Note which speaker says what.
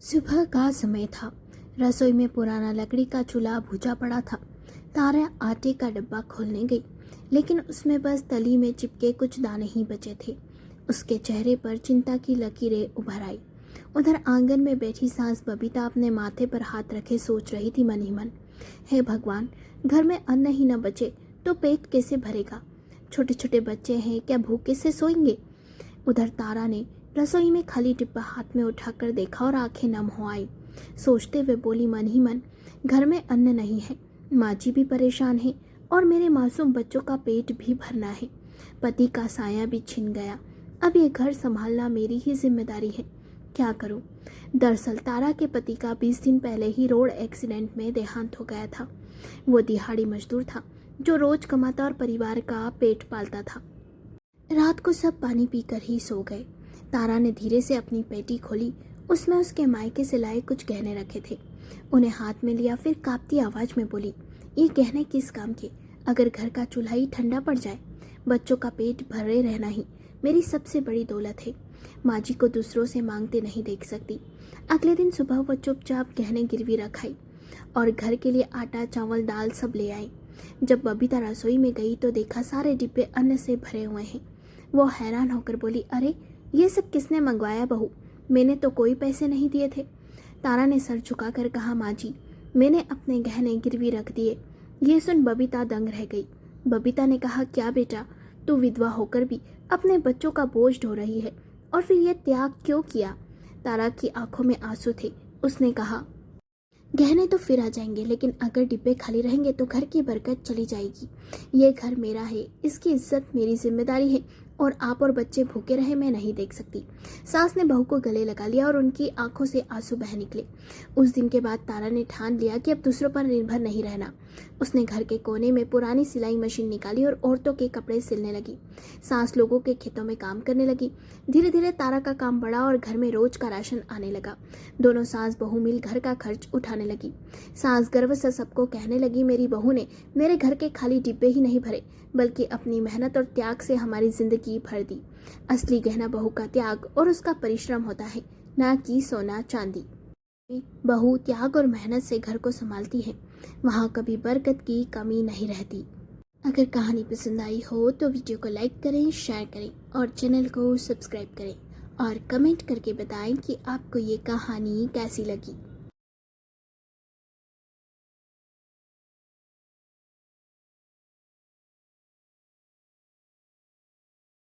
Speaker 1: सुबह का समय था। रसोई में पुराना लकड़ी का चूल्हा बुझा पड़ा था। तारा आटे का डब्बा खोलने गई, लेकिन उसमें बस तली में चिपके कुछ दाने ही बचे थे। उसके चेहरे पर चिंता की लकीरें उभर आई। उधर आंगन में बैठी सास बबीता अपने माथे पर हाथ रखे सोच रही थी मन ही मन, हे भगवान, घर में अन्न ही न बचे तो पेट कैसे भरेगा। छोटे छोटे बच्चे हैं, क्या भूखे से सोएंगे। उधर तारा ने रसोई में खाली डिब्बा हाथ में उठाकर देखा और आंखें नम हो आई। सोचते हुए बोली मन ही मन, घर में अन्न नहीं है, माँ जी भी परेशान है और मेरे मासूम बच्चों का पेट भी भरना है। पति का साया भी छिन गया। अब ये घर संभालना मेरी ही जिम्मेदारी है। क्या करूं। दरअसल तारा के पति का 20 दिन पहले ही रोड एक्सीडेंट में देहांत हो गया था। वो दिहाड़ी मजदूर था जो रोज कमाता और परिवार का पेट पालता था। रात को सब पानी पीकर ही सो गए। तारा ने धीरे से अपनी पेटी खोली। उसमें उसके मायके से लाए कुछ गहने रखे थे। उन्हें हाथ में लिया, फिर कांपती आवाज में बोली, ये गहने किस काम के, अगर घर का चूल्हा ही ठंडा पड़ जाए। बच्चों का पेट भरे रहना ही मेरी सबसे बड़ी दौलत है। माँ जी को दूसरों से मांगते नहीं देख सकती। अगले दिन सुबह वो चुपचाप गहने गिरवी रखाई और घर के लिए आटा, चावल, दाल सब ले आई। जब बबीता रसोई में गई तो देखा सारे डिब्बे अन्न से भरे हुए हैं। वो हैरान होकर बोली, अरे ये सब किसने मंगवाया बहू, मैंने तो कोई पैसे नहीं दिए थे। तारा ने सर झुकाकर कहा, माँ जी, मैंने अपने गहने गिरवी रख दिए। ये सुन बबीता दंग रह गई। बबीता ने कहा, क्या बेटा, तू विधवा होकर भी अपने बच्चों का बोझ ढो रही है, और फिर ये त्याग क्यों किया। तारा की आंखों में आंसू थे। उसने कहा, गहने तो फिर आ जाएंगे, लेकिन अगर डिब्बे खाली रहेंगे तो घर की बरकत चली जाएगी। ये घर मेरा है, इसकी इज्जत मेरी जिम्मेदारी है, और आप और बच्चे भूखे रहे मैं नहीं देख सकती। सास ने बहू को गले लगा लिया और उनकी आंखों से आंसू बह निकले। उस दिन के बाद तारा ने ठान लिया कि अब दूसरों पर निर्भर नहीं रहना। उसने घर के कोने में पुरानी सिलाई मशीन निकाली और औरतों के कपड़े सिलने लगी। सास लोगों के खेतों में काम करने लगी। धीरे धीरे तारा का काम बढ़ा और घर में रोज का राशन आने लगा। दोनों सास बहू मिल घर का खर्च उठाने लगी। सास गर्व से सबको कहने लगी, मेरी बहू ने मेरे घर के खाली डिब्बे ही नहीं भरे, बल्कि अपनी मेहनत और त्याग से हमारी जिंदगी भर दी। असली गहना बहू का त्याग और उसका परिश्रम होता है, ना कि सोना चांदी। बहू त्याग और मेहनत से घर को संभालती है, वहाँ कभी बरकत की कमी नहीं रहती। अगर कहानी पसंद आई हो तो वीडियो को लाइक करें, शेयर करें और चैनल को सब्सक्राइब करें, और कमेंट करके बताएं कि आपको ये कहानी कैसी लगी।